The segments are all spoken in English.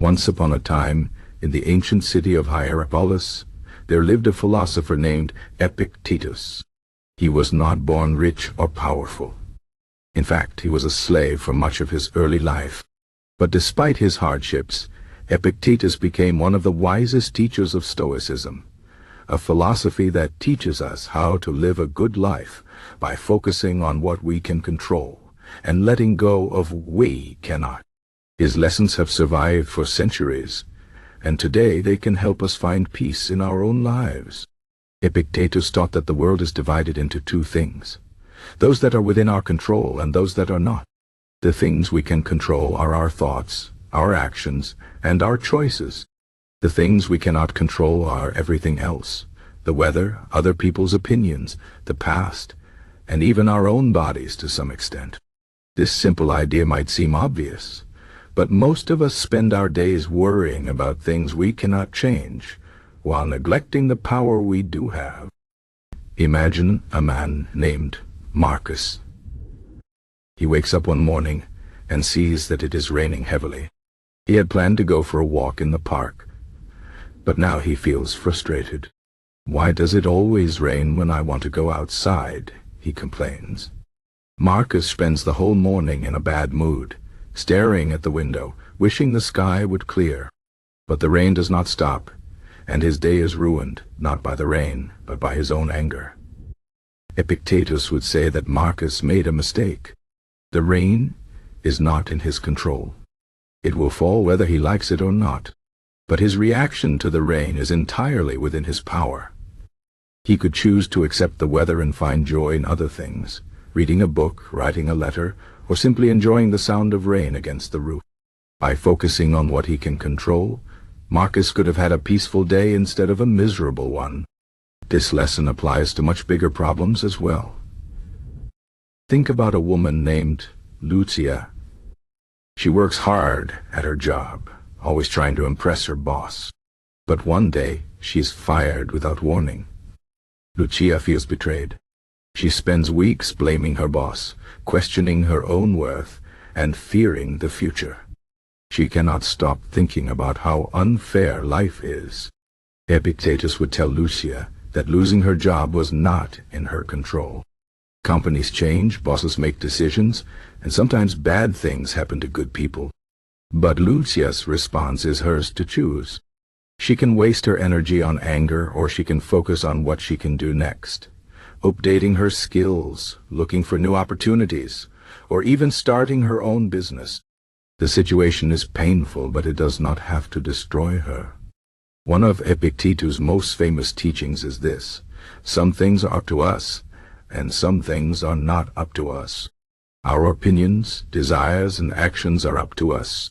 Once upon a time, in the ancient city of Hierapolis, there lived a philosopher named Epictetus. He was not born rich or powerful. In fact, he was a slave for much of his early life. But despite his hardships, Epictetus became one of the wisest teachers of Stoicism, a philosophy that teaches us how to live a good life by focusing on what we can control and letting go of we cannot. His lessons have survived for centuries, and today they can help us find peace in our own lives. Epictetus taught that the world is divided into two things: those that are within our control and those that are not. The things we can control are our thoughts, our actions, and our choices. The things we cannot control are everything else: the weather, other people's opinions, the past, and even our own bodies to some extent. This simple idea might seem obvious, but most of us spend our days worrying about things we cannot change, while neglecting the power we do have. Imagine a man named Marcus. He wakes up one morning and sees that it is raining heavily. He had planned to go for a walk in the park, but now he feels frustrated. "Why does it always rain when I want to go outside?" he complains. Marcus spends the whole morning in a bad mood, staring at the window, wishing the sky would clear. But the rain does not stop, and his day is ruined, not by the rain, but by his own anger. Epictetus would say that Marcus made a mistake. The rain is not in his control. It will fall whether he likes it or not, but his reaction to the rain is entirely within his power. He could choose to accept the weather and find joy in other things, reading a book, writing a letter, or simply enjoying the sound of rain against the roof. By focusing on what he can control, Marcus could have had a peaceful day instead of a miserable one. This lesson applies to much bigger problems as well. Think about a woman named Lucia. She works hard at her job, always trying to impress her boss. But one day, she's fired without warning. Lucia feels betrayed. She spends weeks blaming her boss, questioning her own worth, and fearing the future. She cannot stop thinking about how unfair life is. Epictetus would tell Lucia that losing her job was not in her control. Companies change, bosses make decisions, and sometimes bad things happen to good people. But Lucia's response is hers to choose. She can waste her energy on anger, or she can focus on what she can do next, updating her skills, looking for new opportunities, or even starting her own business. The situation is painful, but it does not have to destroy her. One of Epictetus' most famous teachings is this: some things are up to us, and some things are not up to us. Our opinions, desires, and actions are up to us.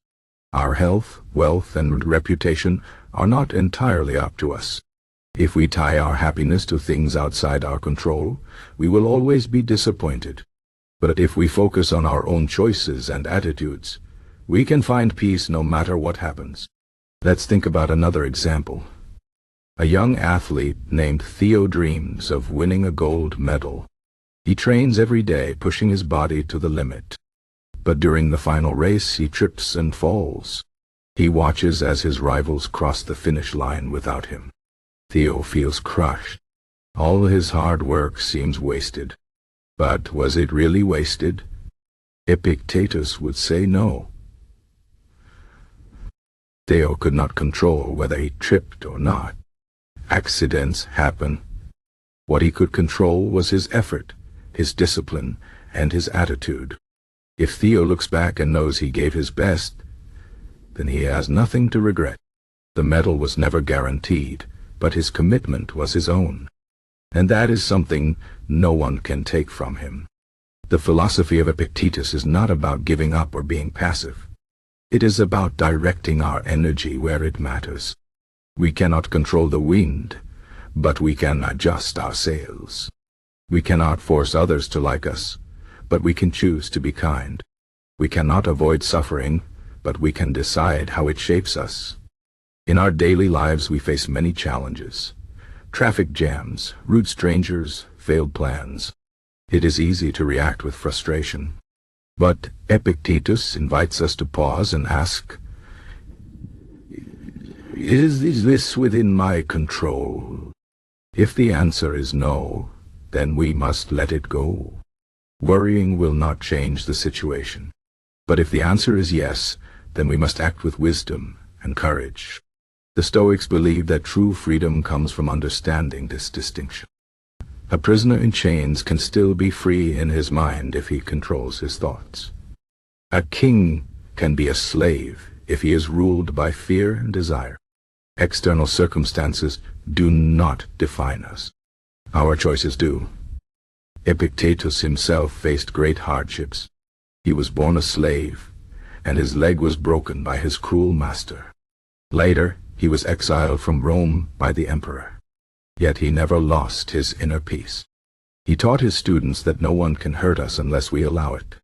Our health, wealth, and reputation are not entirely up to us. If we tie our happiness to things outside our control, we will always be disappointed. But if we focus on our own choices and attitudes, we can find peace no matter what happens. Let's think about another example. A young athlete named Theo dreams of winning a gold medal. He trains every day, pushing his body to the limit. But during the final race, he trips and falls. He watches as his rivals cross the finish line without him. Theo feels crushed. All his hard work seems wasted. But was it really wasted? Epictetus would say no. Theo could not control whether he tripped or not. Accidents happen. What he could control was his effort, his discipline, and his attitude. If Theo looks back and knows he gave his best, then he has nothing to regret. The medal was never guaranteed, but his commitment was his own. And that is something no one can take from him. The philosophy of Epictetus is not about giving up or being passive. It is about directing our energy where it matters. We cannot control the wind, but we can adjust our sails. We cannot force others to like us, but we can choose to be kind. We cannot avoid suffering, but we can decide how it shapes us. In our daily lives, we face many challenges: traffic jams, rude strangers, failed plans. It is easy to react with frustration. But Epictetus invites us to pause and ask, Is this within my control? If the answer is no, then we must let it go. Worrying will not change the situation. But if the answer is yes, then we must act with wisdom and courage. The Stoics believe that true freedom comes from understanding this distinction. A prisoner in chains can still be free in his mind if he controls his thoughts. A king can be a slave if he is ruled by fear and desire. External circumstances do not define us. Our choices do. Epictetus himself faced great hardships. He was born a slave, and his leg was broken by his cruel master. Later, he was exiled from Rome by the emperor. Yet he never lost his inner peace. He taught his students that no one can hurt us unless we allow it.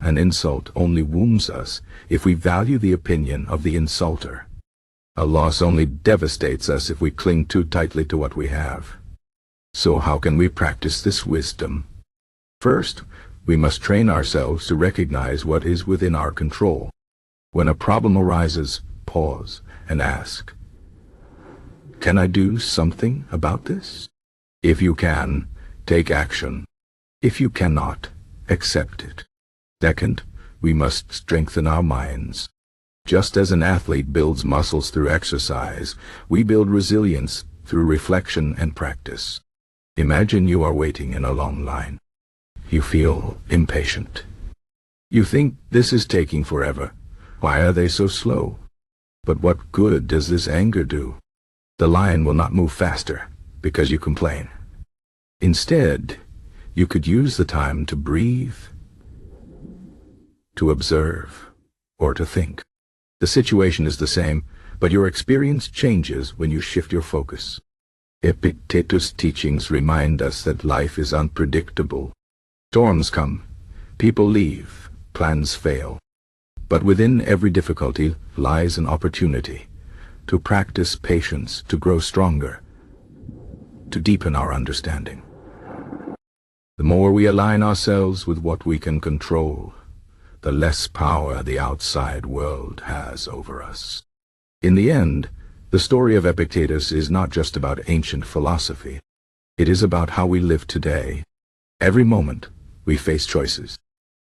An insult only wounds us if we value the opinion of the insulter. A loss only devastates us if we cling too tightly to what we have. So how can we practice this wisdom? First, we must train ourselves to recognize what is within our control. When a problem arises, pause and ask, can I do something about this? If you can, take action. If you cannot, accept it. Second, we must strengthen our minds. Just as an athlete builds muscles through exercise, we build resilience through reflection and practice. Imagine you are waiting in a long line. You feel impatient. You think this is taking forever. Why are they so slow? But what good does this anger do? The line will not move faster because you complain. Instead, you could use the time to breathe, to observe, or to think. The situation is the same, but your experience changes when you shift your focus. Epictetus' teachings remind us that life is unpredictable. Storms come, people leave, plans fail. But within every difficulty lies an opportunity to practice patience, to grow stronger, to deepen our understanding. The more we align ourselves with what we can control, the less power the outside world has over us. In the end, the story of Epictetus is not just about ancient philosophy. It is about how we live today. Every moment, we face choices.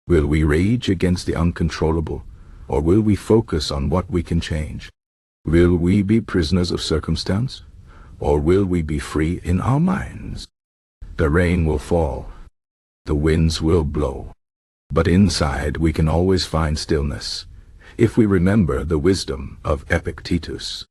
Will we rage against the uncontrollable, or will we focus on what we can change? Will we be prisoners of circumstance, or will we be free in our minds? The rain will fall, the winds will blow, but inside we can always find stillness, if we remember the wisdom of Epictetus.